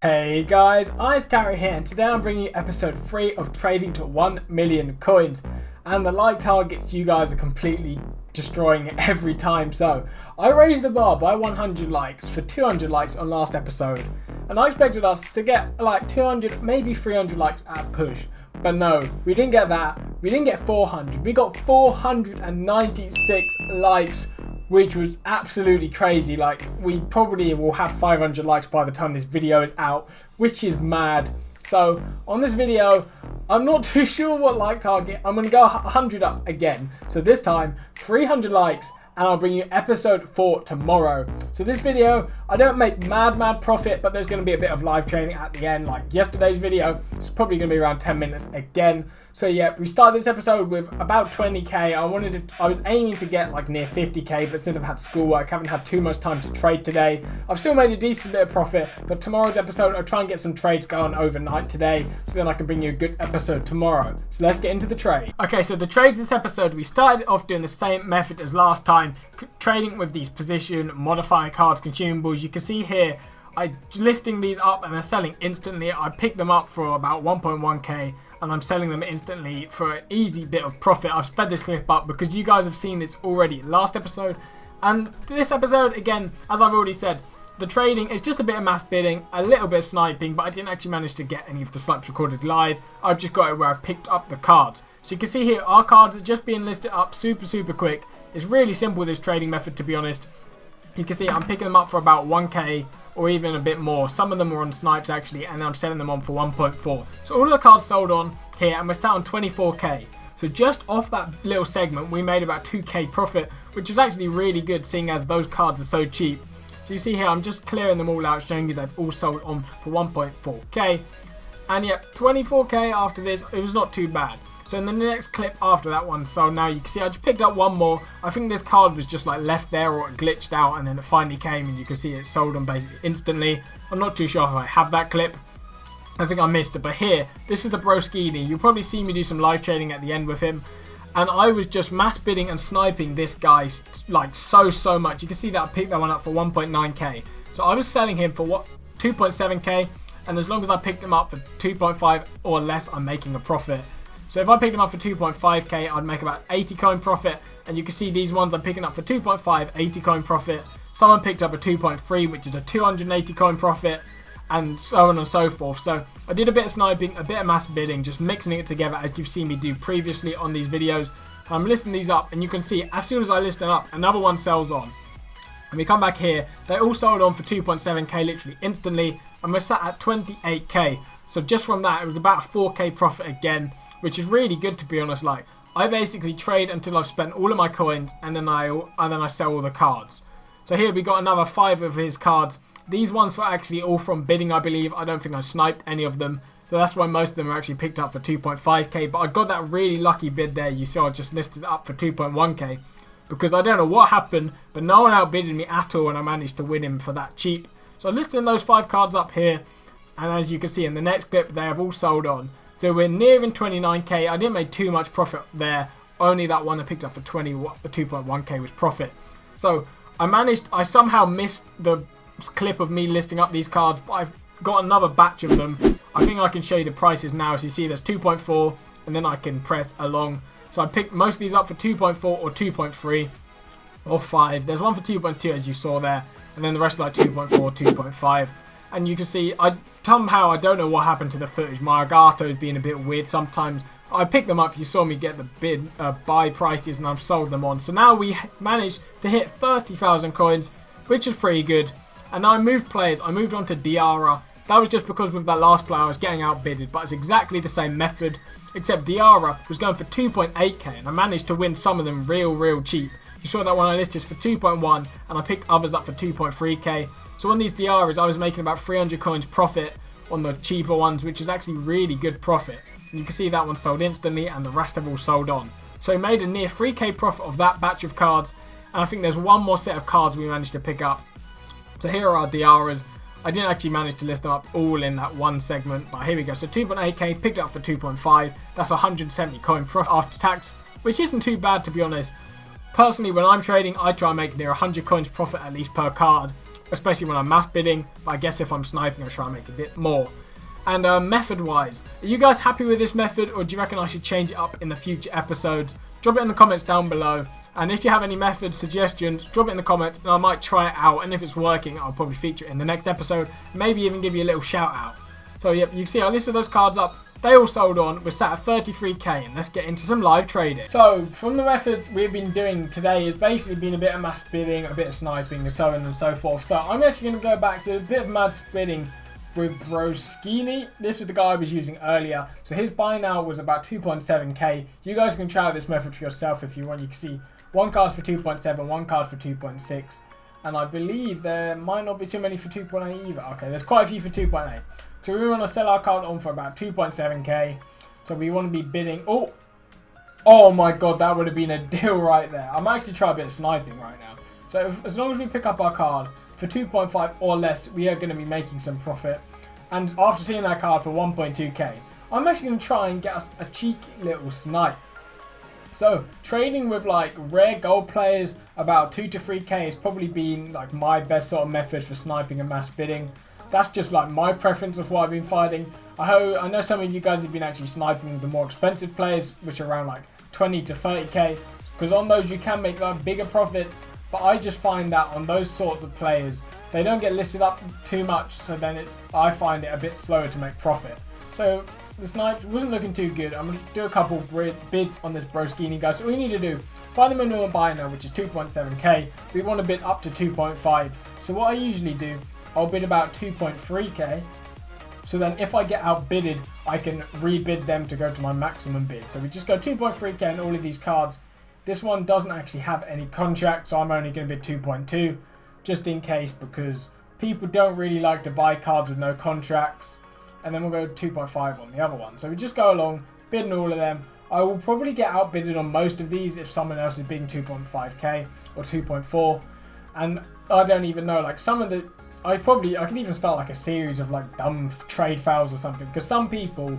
Hey guys, iHazCarrot here, and today I'm bringing you episode 3 of trading to 1 million coins. And the like targets you guys are completely destroying every time. So I raised the bar by 100 likes for 200 likes on last episode, and I expected us to get like 200, maybe 300 likes at push. But no, we didn't get that. We didn't get 400. We got 496 likes, which was absolutely crazy. Like, we probably will have 500 likes by the time this video is out, which is mad. So on this video, I'm not too sure what like target. I'm gonna go 100 up again. So this time 300 likes, and I'll bring you episode 4 tomorrow. So this video, I don't make mad profit, but there's going to be a bit of live trading at the end, like yesterday's video. It's probably going to be around 10 minutes again. So yeah, we started this episode with about 20k. I was aiming to get like near 50k, but since I've had schoolwork, I haven't had too much time to trade today. I've still made a decent bit of profit, but tomorrow's episode, I'll try and get some trades going overnight today, so then I can bring you a good episode tomorrow. So let's get into the trade. Okay, so the trades this episode, we started off doing the same method as last time, trading with these position, modifier cards, consumables. You can see here, I'm listing these up and they're selling instantly. I picked them up for about 1.1k. and I'm selling them instantly for an easy bit of profit. I've sped this clip up because you guys have seen this already last episode. And this episode, again, as I've already said, the trading is just a bit of mass bidding, a little bit of sniping, but I didn't actually manage to get any of the snipes recorded live. I've just got it where I've picked up the cards. So you can see here, our cards are just being listed up super quick. It's really simple, this trading method, to be honest. You can see I'm picking them up for about 1k or even a bit more. Some of them are on snipes actually, and I'm selling them on for 1.4. So all of the cards sold on here, and we're sat on 24k. So just off that little segment, we made about 2k profit, which is actually really good seeing as those cards are so cheap. So you see here, I'm just clearing them all out, showing you they've all sold on for 1.4k. And yeah, 24k after this, it was not too bad. So in the next clip after that one, so now you can see I just picked up one more. I think this card was just like left there or it glitched out, and then it finally came, and you can see it sold on basically instantly. I'm not too sure if I have that clip. I think I missed it, but here, this is the Broskini. You'll probably see me do some live trading at the end with him. And I was just mass bidding and sniping this guy like so much. You can see that I picked that one up for 1.9k. So I was selling him for what, 2.7k, and as long as I picked him up for 2.5 or less, I'm making a profit. So if I picked them up for 2.5k, I'd make about 80 coin profit. And you can see these ones I'm picking up for 2.5, 80 coin profit. Someone picked up a 2.3, which is a 280 coin profit, and so on and so forth. So I did a bit of sniping, a bit of mass bidding, just mixing it together as you've seen me do previously on these videos. I'm listing these up, and you can see as soon as I list them up, another one sells on. And we come back here, they all sold on for 2.7k literally instantly, and we're sat at 28k. So just from that, it was about a 4k profit again, which is really good, to be honest. Like, I basically trade until I've spent all of my coins, and then I sell all the cards. So here we got another 5 of his cards. These ones were actually all from bidding, I believe. I don't think I sniped any of them, so that's why most of them are actually picked up for 2.5k. But I got that really lucky bid there. You saw I just listed it up for 2.1k because I don't know what happened, but no one outbidded me at all, and I managed to win him for that cheap. So I listed those 5 cards up here, and as you can see in the next clip, they have all sold on. So we're nearing 29k. I didn't make too much profit there. Only that one I picked up for 2.1k was profit. So I somehow missed the clip of me listing up these cards, but I've got another batch of them. I think I can show you the prices now. So you see there's 2.4, and then I can press along. So I picked most of these up for 2.4 or 2.3 or 5. There's one for 2.2 as you saw there, and then the rest are like 2.4, 2.5. And you can see, somehow, I don't know what happened to the footage. My Elgato is being a bit weird sometimes. I picked them up. You saw me get the buy prices, and I've sold them on. So now we managed to hit 30,000 coins, which is pretty good. And now I moved players. I moved on to Diarra. That was just because with that last player I was getting outbidded, but it's exactly the same method, except Diarra was going for 2.8k, and I managed to win some of them real cheap. You saw that one I listed for 2.1, and I picked others up for 2.3k. So on these Diarras, I was making about 300 coins profit on the cheaper ones, which is actually really good profit. And you can see that one sold instantly, and the rest have all sold on. So we made a near 3k profit of that batch of cards, and I think there's one more set of cards we managed to pick up. So here are our Diarras. I didn't actually manage to list them up all in that one segment, but here we go. So 2.8k, picked it up for 2.5. That's 170 coin profit after tax, which isn't too bad, to be honest. Personally, when I'm trading, I try and make near 100 coins profit at least per card. especially when I'm mass bidding. But I guess if I'm sniping, I'll try and make a bit more. And method-wise, are you guys happy with this method, or do you reckon I should change it up in the future episodes? Drop it in the comments down below. And if you have any method suggestions, drop it in the comments and I might try it out. And if it's working, I'll probably feature it in the next episode. Maybe even give you a little shout out. So yep, you can see I listed those cards up. They all sold on. We're sat at 33k and let's get into some live trading. So from the methods we've been doing today, has basically been a bit of mass bidding, a bit of sniping and so on and so forth. So I'm actually going to go back to a bit of mass bidding with Broskini. This was the guy I was using earlier. So his buy now was about 2.7k. You guys can try out this method for yourself if you want. You can see one card for 2.7, one card for 2.6. And I believe there might not be too many for 2.8 either. Okay, there's quite a few for 2.8. So we want to sell our card on for about 2.7k. So we want to be bidding. Oh my god, that would have been a deal right there. I might actually try a bit of sniping right now. So as long as we pick up our card for 2.5 or less, we are going to be making some profit. And after seeing that card for 1.2k, I'm actually going to try and get us a cheeky little snipe. So trading with like rare gold players about 2 to 3k has probably been like my best sort of method for sniping and mass bidding. That's just like my preference of what I've been fighting. I know some of you guys have been actually sniping the more expensive players, which are around like 20 to 30k, because on those you can make like bigger profits. But I just find that on those sorts of players, they don't get listed up too much, so then I find it a bit slower to make profit. So the snipe wasn't looking too good. I'm going to do a couple bids on this Broskini guy. So all you need to do, find the minimum buy now, which is 2.7k. We want to bid up to 2.5. So what I usually do, I'll bid about 2.3k. So then if I get outbidded, I can rebid them to go to my maximum bid. So we just go 2.3k on all of these cards. This one doesn't actually have any contract, so I'm only going to bid 2.2 just in case, because people don't really like to buy cards with no contracts. And then we'll go 2.5 on the other one. So we just go along, bidding all of them. I will probably get outbidded on most of these if someone else is bidding 2.5k or 2.4. And I don't even know, like some of the... I can even start like a series of like dumb trade fails or something, because some people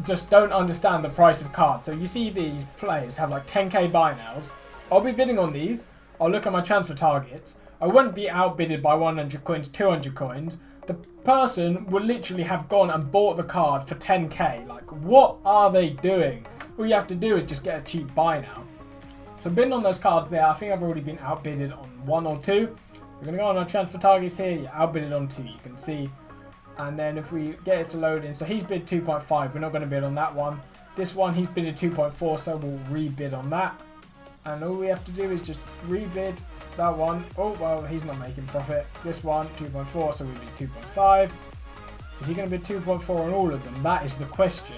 just don't understand the price of cards. So you see these players have like 10k buy nows. I'll be bidding on these. I'll look at my transfer targets. I won't be outbidded by 100 coins, 200 coins. The person will literally have gone and bought the card for 10k. Like, what are they doing? All you have to do is just get a cheap buy now. So bidding on those cards there, I think I've already been outbidded on 1 or 2. We're going to go on our transfer targets here. You're outbidded on 2, you can see. And then if we get it to load in, so he's bid 2.5. We're not going to bid on that one. This one, he's bidded 2.4, so we'll rebid on that. And all we have to do is just rebid that one. Oh, well, he's not making profit. This one, 2.4, so we bid 2.5. Is he going to bid 2.4 on all of them? That is the question.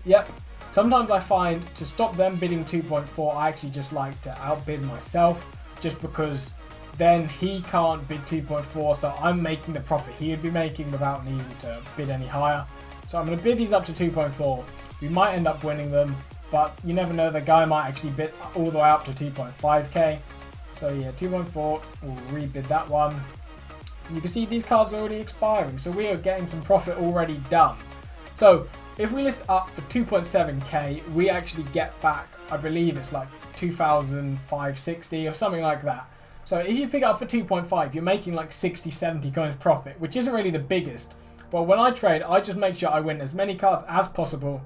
Yep. Sometimes I find to stop them bidding 2.4, I actually just like to outbid myself, just because then he can't bid 2.4, so I'm making the profit he would be making without needing to bid any higher. So I'm going to bid these up to 2.4. We might end up winning them, but you never know, the guy might actually bid all the way up to 2.5k. So yeah, 2.4, we'll rebid that one. You can see these cards are already expiring, so we are getting some profit already done. So if we list up for 2.7k, we actually get back, I believe it's like 2,560 or something like that. So if you pick up for 2.5, you're making like 60, 70 coins profit, which isn't really the biggest. But when I trade, I just make sure I win as many cards as possible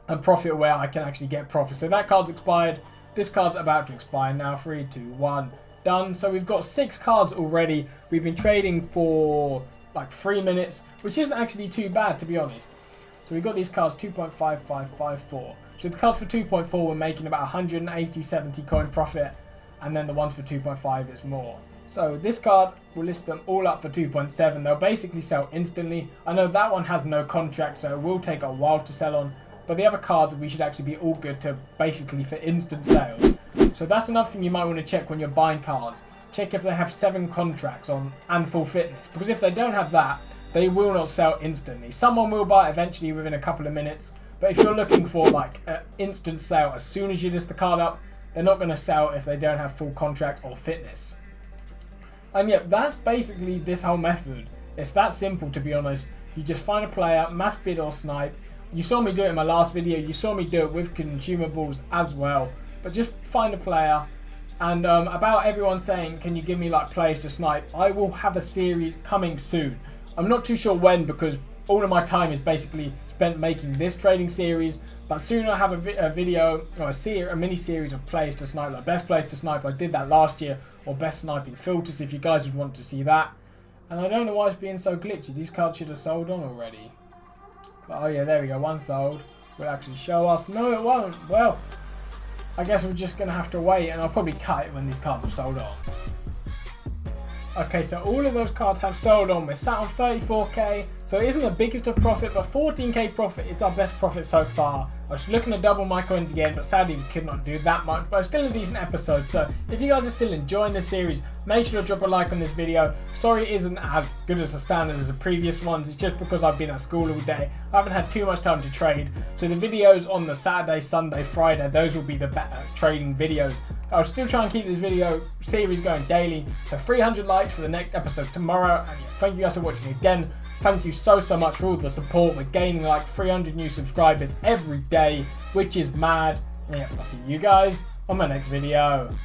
and profit where I can actually get profit. So that card's expired. This card's about to expire now. 3, 2, 1, done. So we've got 6 cards already. We've been trading for like 3 minutes, which isn't actually too bad, to be honest. So we've got these cards 2.5554. So the cards for 2.4 we're making about 180, 70 coin profit. And then the ones for 2.5 is more. So this card, we'll list them all up for 2.7. They'll basically sell instantly. I know that one has no contract, so it will take a while to sell on. But the other cards, we should actually be all good to basically for instant sales. So that's another thing you might want to check when you're buying cards. Check if they have 7 contracts on and full fitness. Because if they don't have that, they will not sell instantly. Someone will buy it eventually within a couple of minutes. But if you're looking for like an instant sale as soon as you list the card up, they're not going to sell if they don't have full contract or fitness. And yeah, that's basically this whole method. It's that simple, to be honest. You just find a player, mass bid or snipe. You saw me do it in my last video. You saw me do it with consumables as well. But just find a player, And about everyone saying, can you give me like players to snipe? I will have a series coming soon. I'm not too sure when, because all of my time is basically spent making this trading series. But soon I'll have a video or a mini series of players to snipe, like best players to snipe. I did that last year, or best sniping filters if you guys would want to see that. And I don't know why it's being so glitchy. These cards should have sold on already. But, oh yeah, there we go. One sold. Will actually show us. No, it won't. Well, I guess we're just going to have to wait, and I'll probably cut it when these cards have sold on. Okay, so all of those cards have sold on. We're sat on 34k, so it isn't the biggest of profit, but 14k profit is our best profit so far. I was looking to double my coins again, but sadly we could not do that much, but it's still a decent episode. So if you guys are still enjoying this series, make sure to drop a like on this video. Sorry it isn't as good as a standard as the previous ones. It's just because I've been at school all day. I haven't had too much time to trade. So the videos on the Saturday, Sunday, Friday, those will be the better trading videos. I'll still try and keep this video series going daily. So 300 likes for the next episode tomorrow. And yeah, thank you guys for watching again. Thank you so much for all the support. We're gaining like 300 new subscribers every day, which is mad. And yeah, I'll see you guys on my next video.